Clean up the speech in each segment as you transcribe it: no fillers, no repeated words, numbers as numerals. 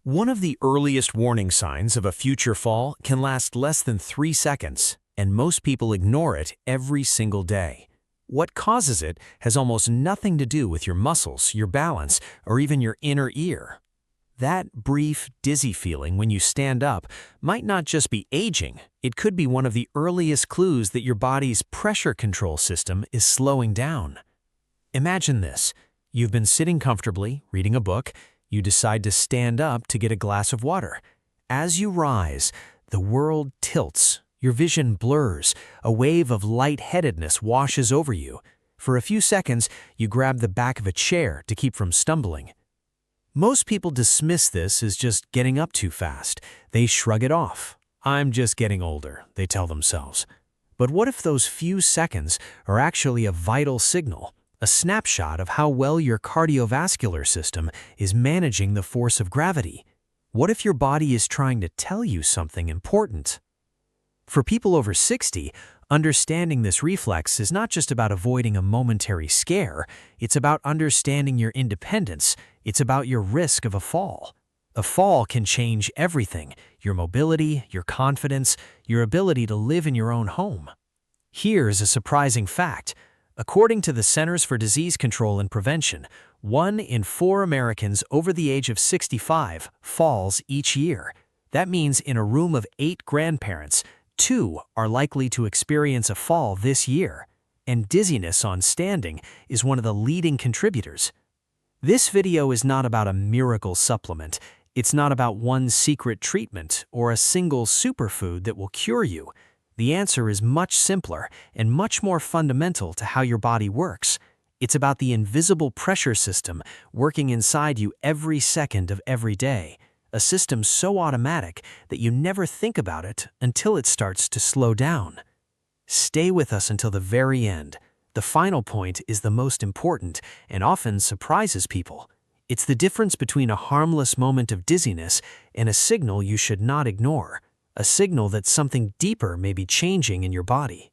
One of the earliest warning signs of a future fall can last less than 3 seconds, and most people ignore it every single day. What causes it has almost nothing to do with your muscles, your balance, or even your inner ear. That brief, dizzy feeling when you stand up might not just be aging, it could be one of the earliest clues that your body's pressure control system is slowing down. Imagine this. You've been sitting comfortably, reading a book. You decide to stand up to get a glass of water. As you rise, the world tilts. Your vision blurs. A wave of lightheadedness washes over you. For a few seconds, you grab the back of a chair to keep from stumbling. Most people dismiss this as just getting up too fast. They shrug it off. "I'm just getting older," they tell themselves. But what if those few seconds are actually a vital signal? A snapshot of how well your cardiovascular system is managing the force of gravity. What if your body is trying to tell you something important? For people over 60, understanding this reflex is not just about avoiding a momentary scare, it's about understanding your independence, it's about your risk of a fall. A fall can change everything: your mobility, your confidence, your ability to live in your own home. Here's a surprising fact. According to the Centers for Disease Control and Prevention, 1 in 4 Americans over the age of 65 falls each year. That means in a room of 8 grandparents, 2 are likely to experience a fall this year. And dizziness on standing is one of the leading contributors. This video is not about a miracle supplement. It's not about one secret treatment or a single superfood that will cure you. The answer is much simpler and much more fundamental to how your body works. It's about the invisible pressure system working inside you every second of every day, a system so automatic that you never think about it until it starts to slow down. Stay with us until the very end. The final point is the most important and often surprises people. It's the difference between a harmless moment of dizziness and a signal you should not ignore. A signal that something deeper may be changing in your body.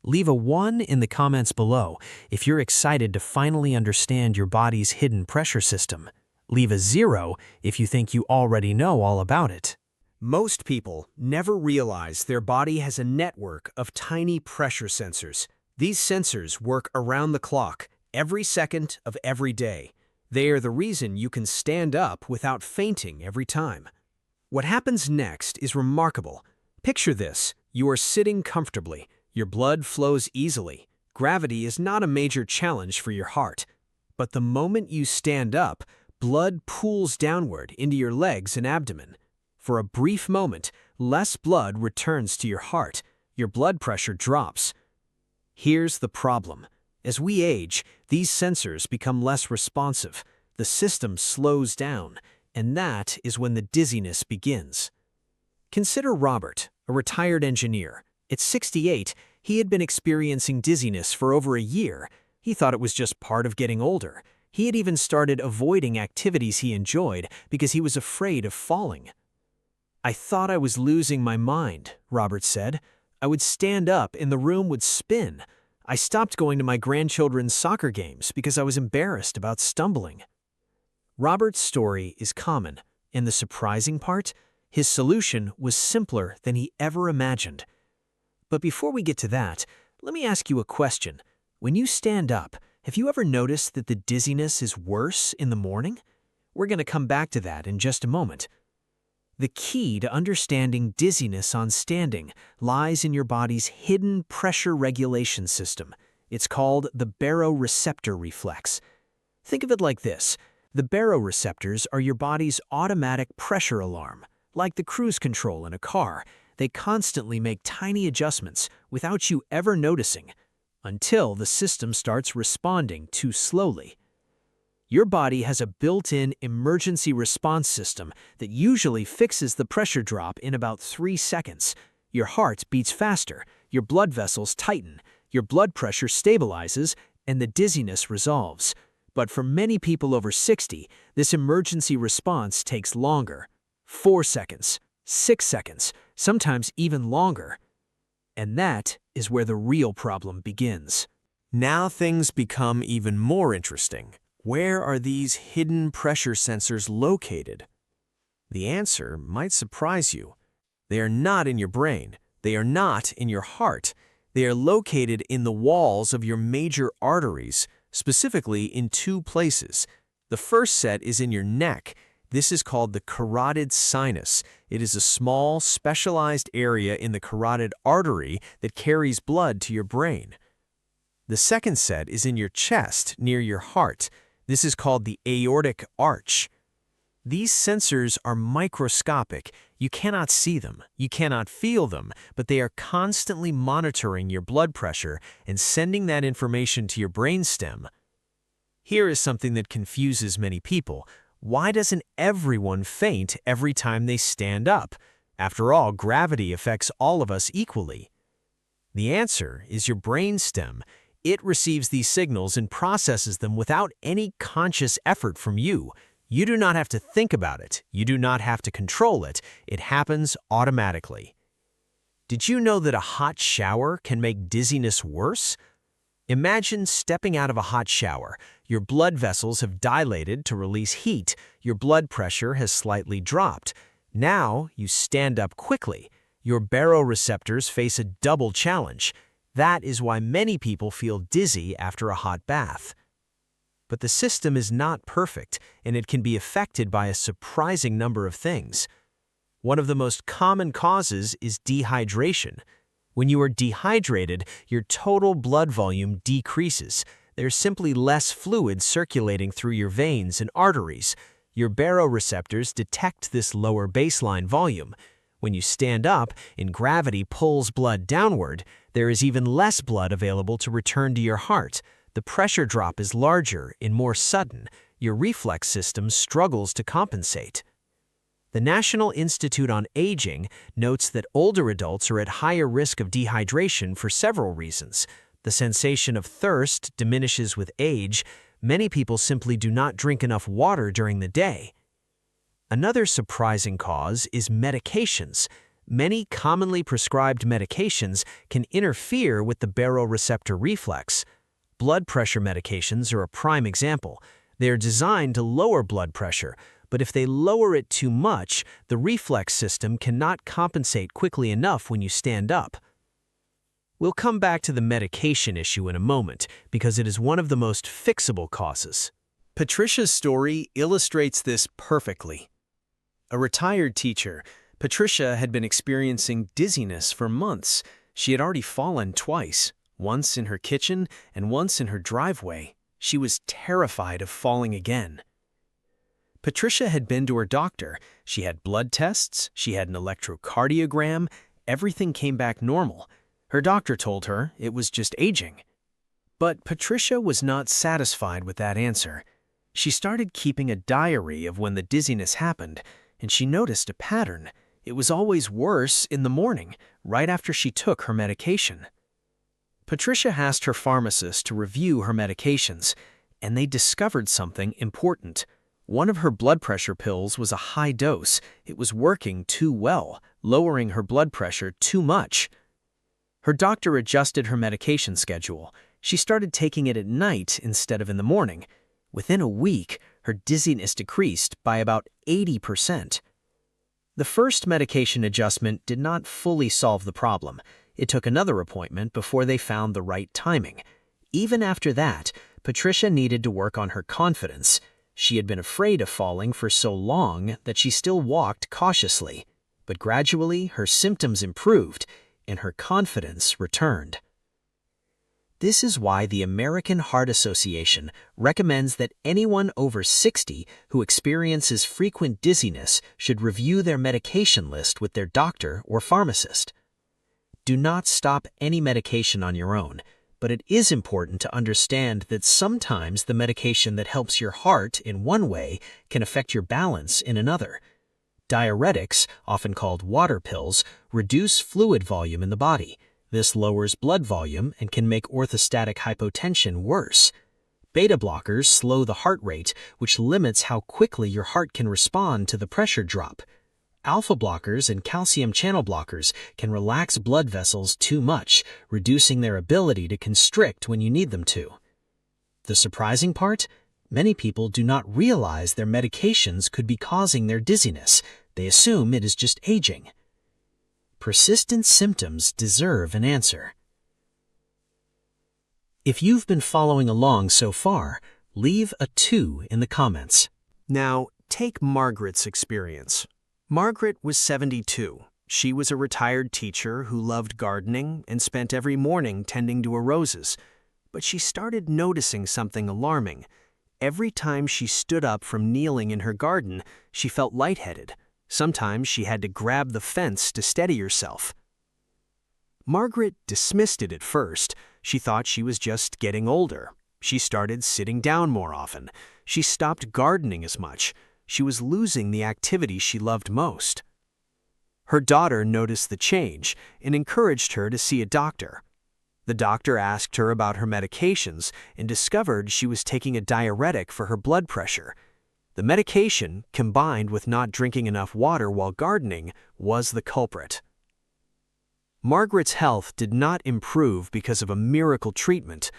Leave a 1 in the comments below if you're excited to finally understand your body's hidden pressure system. Leave a 0 if you think you already know all about it. Most people never realize their body has a network of tiny pressure sensors. These sensors work around the clock, every second of every day. They are the reason you can stand up without fainting every time. What happens next is remarkable. Picture this. You are sitting comfortably. Your blood flows easily. Gravity is not a major challenge for your heart. But the moment you stand up, blood pools downward into your legs and abdomen. For a brief moment, less blood returns to your heart. Your blood pressure drops. Here's the problem. As we age, these sensors become less responsive. The system slows down. And that is when the dizziness begins. Consider Robert, a retired engineer. At 68, he had been experiencing dizziness for over a year. He thought it was just part of getting older. He had even started avoiding activities he enjoyed because he was afraid of falling. "I thought I was losing my mind," Robert said. "I would stand up and the room would spin. I stopped going to my grandchildren's soccer games because I was embarrassed about stumbling." Robert's story is common, and the surprising part, his solution was simpler than he ever imagined. But before we get to that, let me ask you a question. When you stand up, have you ever noticed that the dizziness is worse in the morning? We're going to come back to that in just a moment. The key to understanding dizziness on standing lies in your body's hidden pressure regulation system. It's called the baroreceptor reflex. Think of it like this. The baroreceptors are your body's automatic pressure alarm. Like the cruise control in a car, they constantly make tiny adjustments without you ever noticing, until the system starts responding too slowly. Your body has a built-in emergency response system that usually fixes the pressure drop in about 3 seconds. Your heart beats faster, your blood vessels tighten, your blood pressure stabilizes, and the dizziness resolves. But for many people over 60, this emergency response takes longer. 4 seconds, 6 seconds, sometimes even longer. And that is where the real problem begins. Now things become even more interesting. Where are these hidden pressure sensors located? The answer might surprise you. They are not in your brain. They are not in your heart. They are located in the walls of your major arteries, specifically in two places. The first set is in your neck. This is called the carotid sinus. It is a small, specialized area in the carotid artery that carries blood to your brain. The second set is in your chest, near your heart. This is called the aortic arch. These sensors are microscopic. You cannot see them, you cannot feel them, but they are constantly monitoring your blood pressure and sending that information to your brainstem. Here is something that confuses many people. Why doesn't everyone faint every time they stand up? After all, gravity affects all of us equally. The answer is your brainstem. It receives these signals and processes them without any conscious effort from you. You do not have to think about it. You do not have to control it. It happens automatically. Did you know that a hot shower can make dizziness worse? Imagine stepping out of a hot shower. Your blood vessels have dilated to release heat. Your blood pressure has slightly dropped. Now you stand up quickly. Your baroreceptors face a double challenge. That is why many people feel dizzy after a hot bath. But the system is not perfect, and it can be affected by a surprising number of things. One of the most common causes is dehydration. When you are dehydrated, your total blood volume decreases. There's simply less fluid circulating through your veins and arteries. Your baroreceptors detect this lower baseline volume. When you stand up and gravity pulls blood downward, there is even less blood available to return to your heart. The pressure drop is larger and more sudden. Your reflex system struggles to compensate. The National Institute on Aging notes that older adults are at higher risk of dehydration for several reasons. The sensation of thirst diminishes with age. Many people simply do not drink enough water during the day. Another surprising cause is medications. Many commonly prescribed medications can interfere with the baroreceptor reflex. Blood pressure medications are a prime example. They are designed to lower blood pressure, but if they lower it too much, the reflex system cannot compensate quickly enough when you stand up. We'll come back to the medication issue in a moment because it is one of the most fixable causes. Patricia's story illustrates this perfectly. A retired teacher, Patricia had been experiencing dizziness for months. She had already fallen twice, once in her kitchen and once in her driveway. She was terrified of falling again. Patricia had been to her doctor. She had blood tests, she had an electrocardiogram, everything came back normal. Her doctor told her it was just aging. But Patricia was not satisfied with that answer. She started keeping a diary of when the dizziness happened, and she noticed a pattern. It was always worse in the morning, right after she took her medication. Patricia asked her pharmacist to review her medications, and they discovered something important. One of her blood pressure pills was a high dose. It was working too well, lowering her blood pressure too much. Her doctor adjusted her medication schedule. She started taking it at night instead of in the morning. Within a week, her dizziness decreased by about 80%. The first medication adjustment did not fully solve the problem. It took another appointment before they found the right timing. Even after that, Patricia needed to work on her confidence. She had been afraid of falling for so long that she still walked cautiously. But gradually, her symptoms improved, and her confidence returned. This is why the American Heart Association recommends that anyone over 60 who experiences frequent dizziness should review their medication list with their doctor or pharmacist. Do not stop any medication on your own, but it is important to understand that sometimes the medication that helps your heart in one way can affect your balance in another. Diuretics, often called water pills, reduce fluid volume in the body. This lowers blood volume and can make orthostatic hypotension worse. Beta blockers slow the heart rate, which limits how quickly your heart can respond to the pressure drop. Alpha blockers and calcium channel blockers can relax blood vessels too much, reducing their ability to constrict when you need them to. The surprising part? Many people do not realize their medications could be causing their dizziness. They assume it is just aging. Persistent symptoms deserve an answer. If you've been following along so far, leave a 2 in the comments. Now, take Margaret's experience. Margaret was 72. She was a retired teacher who loved gardening and spent every morning tending to her roses. But she started noticing something alarming. Every time she stood up from kneeling in her garden, she felt lightheaded. Sometimes she had to grab the fence to steady herself. Margaret dismissed it at first. She thought she was just getting older. She started sitting down more often. She stopped gardening as much. She was losing the activity she loved most. Her daughter noticed the change and encouraged her to see a doctor. The doctor asked her about her medications and discovered she was taking a diuretic for her blood pressure. The medication, combined with not drinking enough water while gardening, was the culprit. Margaret's health did not improve because of a miracle treatment.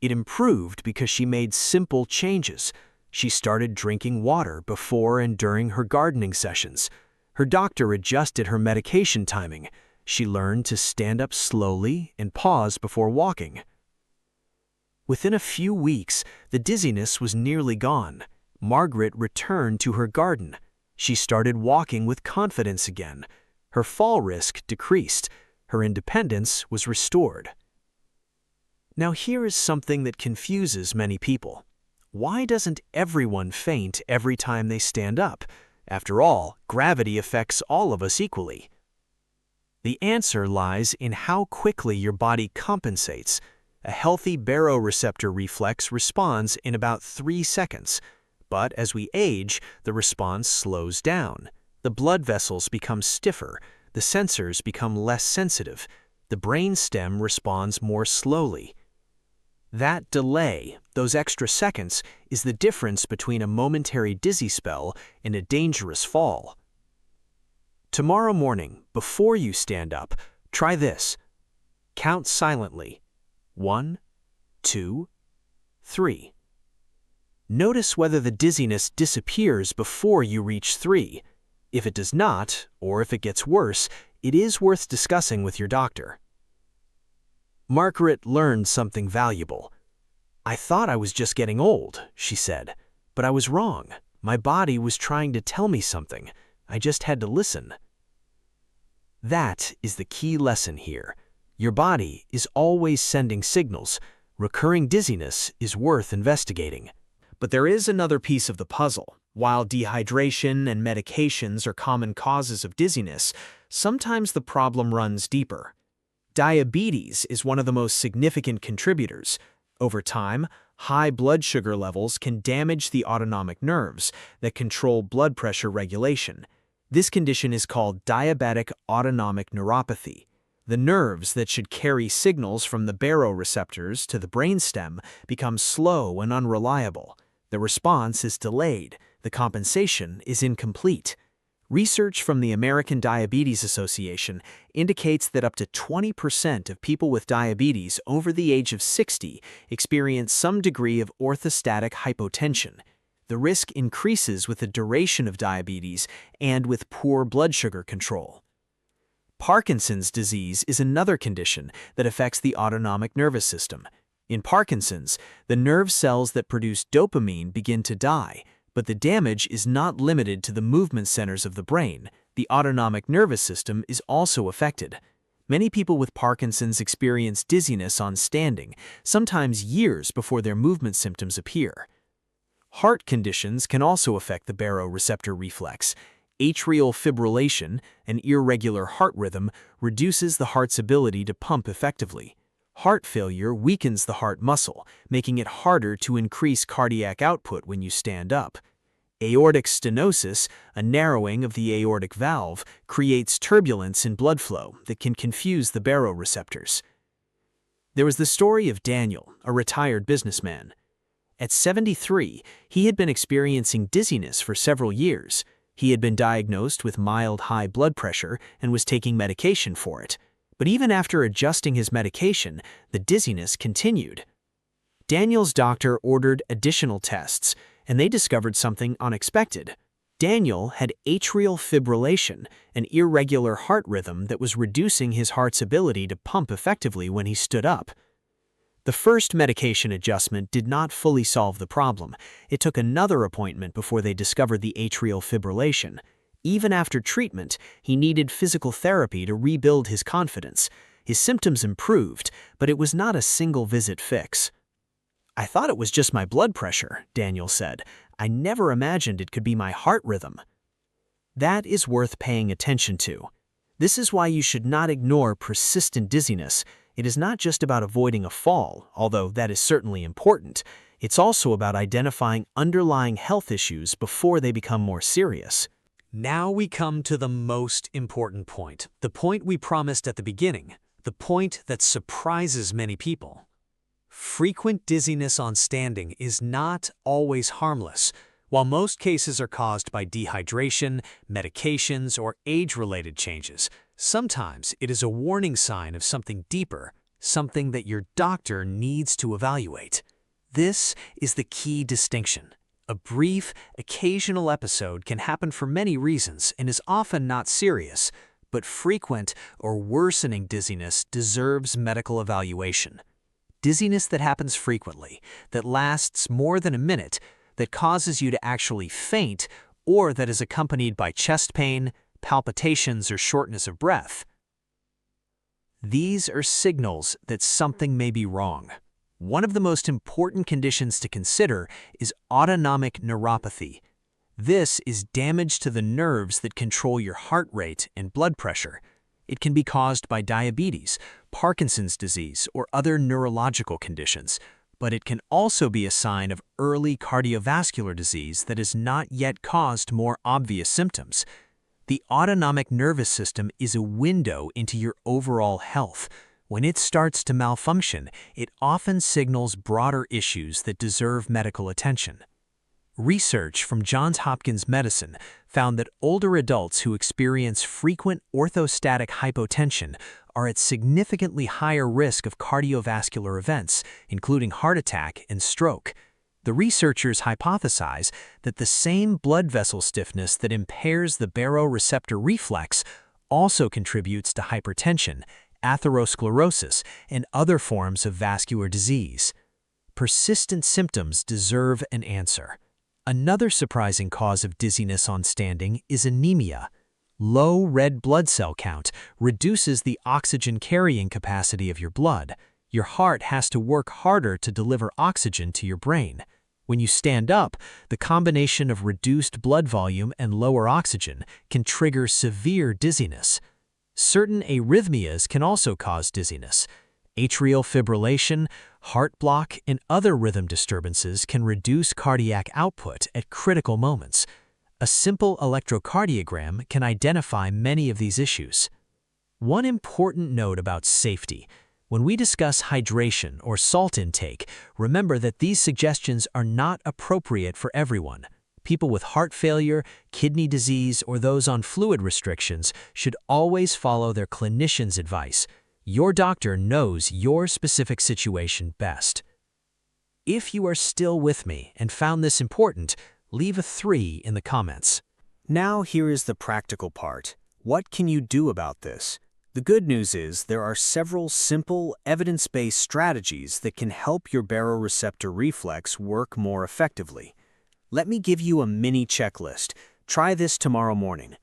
It improved because she made simple changes. She started drinking water before and during her gardening sessions. Her doctor adjusted her medication timing. She learned to stand up slowly and pause before walking. Within a few weeks, the dizziness was nearly gone. Margaret returned to her garden. She started walking with confidence again. Her fall risk decreased. Her independence was restored. Now here is something that confuses many people. Why doesn't everyone faint every time they stand up? After all, gravity affects all of us equally. The answer lies in how quickly your body compensates. A healthy baroreceptor reflex responds in about 3 seconds. But as we age, the response slows down. The blood vessels become stiffer. The sensors become less sensitive. The brain stem responds more slowly. That delay, those extra seconds, is the difference between a momentary dizzy spell and a dangerous fall. Tomorrow morning, before you stand up, try this. Count silently. 1, 2, 3. Notice whether the dizziness disappears before you reach 3. If it does not, or if it gets worse, it is worth discussing with your doctor. Margaret learned something valuable. "I thought I was just getting old," she said, "but I was wrong. My body was trying to tell me something. I just had to listen." That is the key lesson here. Your body is always sending signals. Recurring dizziness is worth investigating. But there is another piece of the puzzle. While dehydration and medications are common causes of dizziness, sometimes the problem runs deeper. Diabetes is one of the most significant contributors. Over time, high blood sugar levels can damage the autonomic nerves that control blood pressure regulation. This condition is called diabetic autonomic neuropathy. The nerves that should carry signals from the baroreceptors to the brainstem become slow and unreliable. The response is delayed. The compensation is incomplete. Research from the American Diabetes Association indicates that up to 20% of people with diabetes over the age of 60 experience some degree of orthostatic hypotension. The risk increases with the duration of diabetes and with poor blood sugar control. Parkinson's disease is another condition that affects the autonomic nervous system. In Parkinson's, the nerve cells that produce dopamine begin to die, but the damage is not limited to the movement centers of the brain. The autonomic nervous system is also affected. Many people with Parkinson's experience dizziness on standing, sometimes years before their movement symptoms appear. Heart conditions can also affect the baroreceptor reflex. Atrial fibrillation, an irregular heart rhythm, reduces the heart's ability to pump effectively. Heart failure weakens the heart muscle, making it harder to increase cardiac output when you stand up. Aortic stenosis, a narrowing of the aortic valve, creates turbulence in blood flow that can confuse the baroreceptors. There was the story of Daniel, a retired businessman. At 73, he had been experiencing dizziness for several years. He had been diagnosed with mild high blood pressure and was taking medication for it. But even after adjusting his medication, the dizziness continued. Daniel's doctor ordered additional tests, and they discovered something unexpected. Daniel had atrial fibrillation, an irregular heart rhythm that was reducing his heart's ability to pump effectively when he stood up. The first medication adjustment did not fully solve the problem. It took another appointment before they discovered the atrial fibrillation. Even after treatment, he needed physical therapy to rebuild his confidence. His symptoms improved, but it was not a single-visit fix. "I thought it was just my blood pressure," Daniel said. "I never imagined it could be my heart rhythm." That is worth paying attention to. This is why you should not ignore persistent dizziness. It is not just about avoiding a fall, although that is certainly important. It's also about identifying underlying health issues before they become more serious. Now we come to the most important point, the point we promised at the beginning, the point that surprises many people. Frequent dizziness on standing is not always harmless. While most cases are caused by dehydration, medications, or age-related changes, sometimes it is a warning sign of something deeper, something that your doctor needs to evaluate. This is the key distinction. A brief, occasional episode can happen for many reasons and is often not serious, but frequent or worsening dizziness deserves medical evaluation. Dizziness that happens frequently, that lasts more than a minute, that causes you to actually faint, or that is accompanied by chest pain, palpitations, or shortness of breath. These are signals that something may be wrong. One of the most important conditions to consider is autonomic neuropathy. This is damage to the nerves that control your heart rate and blood pressure. It can be caused by diabetes, Parkinson's disease, or other neurological conditions, but it can also be a sign of early cardiovascular disease that has not yet caused more obvious symptoms. The autonomic nervous system is a window into your overall health. When it starts to malfunction, it often signals broader issues that deserve medical attention. Research from Johns Hopkins Medicine found that older adults who experience frequent orthostatic hypotension are at significantly higher risk of cardiovascular events, including heart attack and stroke. The researchers hypothesize that the same blood vessel stiffness that impairs the baroreceptor reflex also contributes to hypertension, atherosclerosis, and other forms of vascular disease. Persistent symptoms deserve an answer. Another surprising cause of dizziness on standing is anemia. Low red blood cell count reduces the oxygen carrying capacity of your blood. Your heart has to work harder to deliver oxygen to your brain. When you stand up, the combination of reduced blood volume and lower oxygen can trigger severe dizziness. Certain arrhythmias can also cause dizziness. Atrial fibrillation, heart block, and other rhythm disturbances can reduce cardiac output at critical moments. A simple electrocardiogram can identify many of these issues. One important note about safety. When we discuss hydration or salt intake, remember that these suggestions are not appropriate for everyone. People with heart failure, kidney disease, or those on fluid restrictions should always follow their clinician's advice. Your doctor knows your specific situation best. If you are still with me and found this important, leave a 3 in the comments. Now here is the practical part. What can you do about this? The good news is there are several simple, evidence-based strategies that can help your baroreceptor reflex work more effectively. Let me give you a mini checklist. Try this tomorrow morning.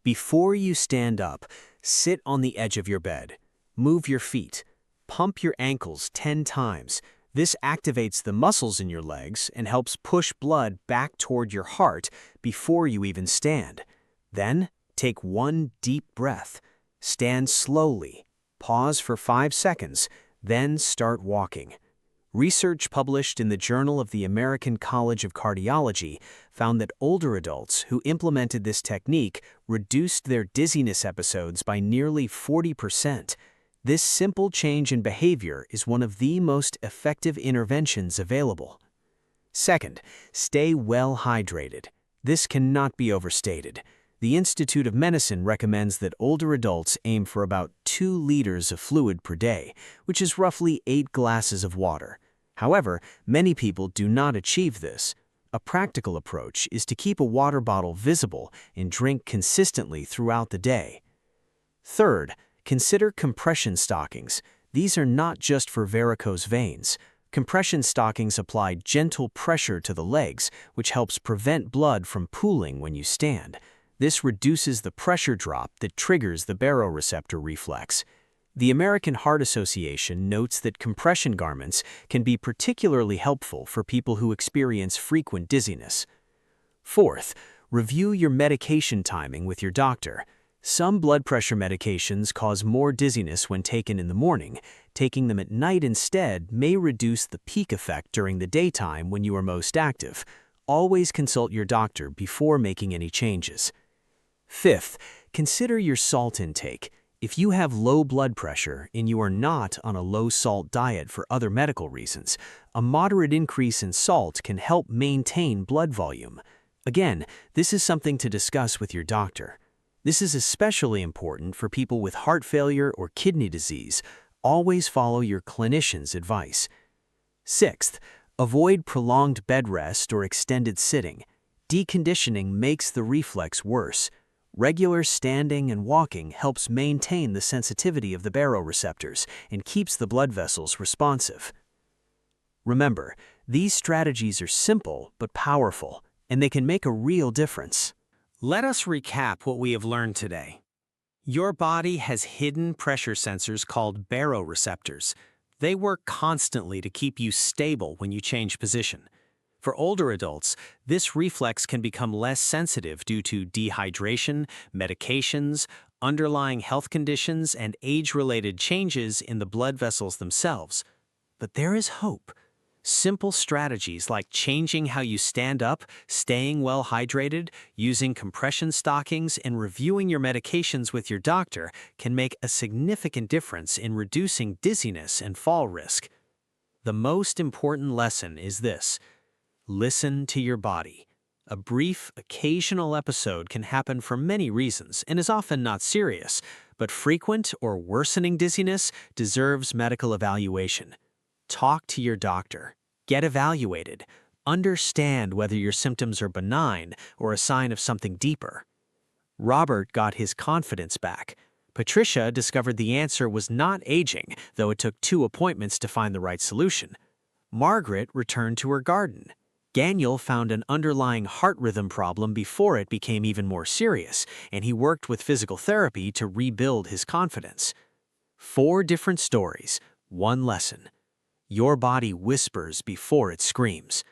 Before you stand up, sit on the edge of your bed. Move your feet. Pump your ankles 10 times. This activates the muscles in your legs and helps push blood back toward your heart before you even stand. Then, take one deep breath. Stand slowly. Pause for 5 seconds, then start walking. Research published in the Journal of the American College of Cardiology found that older adults who implemented this technique reduced their dizziness episodes by nearly 40%. This simple change in behavior is one of the most effective interventions available. Second, stay well hydrated. This cannot be overstated. The Institute of Medicine recommends that older adults aim for about 2 liters of fluid per day, which is roughly 8 glasses of water. However, many people do not achieve this. A practical approach is to keep a water bottle visible and drink consistently throughout the day. Third, consider compression stockings. These are not just for varicose veins. Compression stockings apply gentle pressure to the legs, which helps prevent blood from pooling when you stand. This reduces the pressure drop that triggers the baroreceptor reflex. The American Heart Association notes that compression garments can be particularly helpful for people who experience frequent dizziness. Fourth, review your medication timing with your doctor. Some blood pressure medications cause more dizziness when taken in the morning. Taking them at night instead may reduce the peak effect during the daytime when you are most active. Always consult your doctor before making any changes. Fifth, consider your salt intake. If you have low blood pressure and you are not on a low-salt diet for other medical reasons, a moderate increase in salt can help maintain blood volume. Again, this is something to discuss with your doctor. This is especially important for people with heart failure or kidney disease. Always follow your clinician's advice. Sixth, avoid prolonged bed rest or extended sitting. Deconditioning makes the reflex worse. Regular standing and walking helps maintain the sensitivity of the baroreceptors and keeps the blood vessels responsive. Remember, these strategies are simple but powerful, and they can make a real difference. Let us recap what we have learned today. Your body has hidden pressure sensors called baroreceptors. They work constantly to keep you stable when you change position. For older adults, this reflex can become less sensitive due to dehydration, medications, underlying health conditions, and age-related changes in the blood vessels themselves. But there is hope. Simple strategies like changing how you stand up, staying well hydrated, using compression stockings, and reviewing your medications with your doctor can make a significant difference in reducing dizziness and fall risk. The most important lesson is this: listen to your body. A brief, occasional episode can happen for many reasons and is often not serious, but frequent or worsening dizziness deserves medical evaluation. Talk to your doctor. Get evaluated. Understand whether your symptoms are benign or a sign of something deeper. Robert got his confidence back. Patricia discovered the answer was not aging, though it took 2 appointments to find the right solution. Margaret returned to her garden. Daniel found an underlying heart rhythm problem before it became even more serious, and he worked with physical therapy to rebuild his confidence. 4 different stories, 1 lesson. Your body whispers before it screams.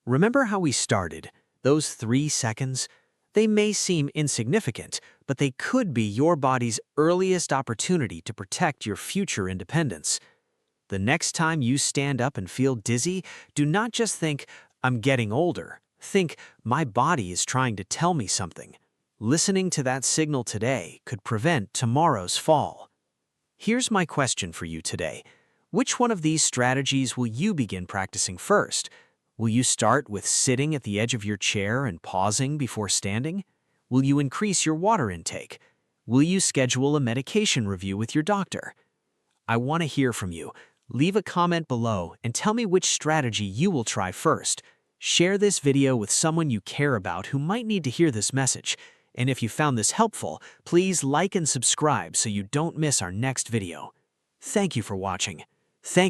Remember how we started? Those 3 seconds? They may seem insignificant, but they could be your body's earliest opportunity to protect your future independence. The next time you stand up and feel dizzy, do not just think, "I'm getting older." Think, "My body is trying to tell me something." Listening to that signal today could prevent tomorrow's fall. Here's my question for you today. Which one of these strategies will you begin practicing first? Will you start with sitting at the edge of your chair and pausing before standing? Will you increase your water intake? Will you schedule a medication review with your doctor? I want to hear from you. Leave a comment below and tell me which strategy you will try first. Share this video with someone you care about who might need to hear this message. And if you found this helpful, please like and subscribe so you don't miss our next video. Thank you for watching.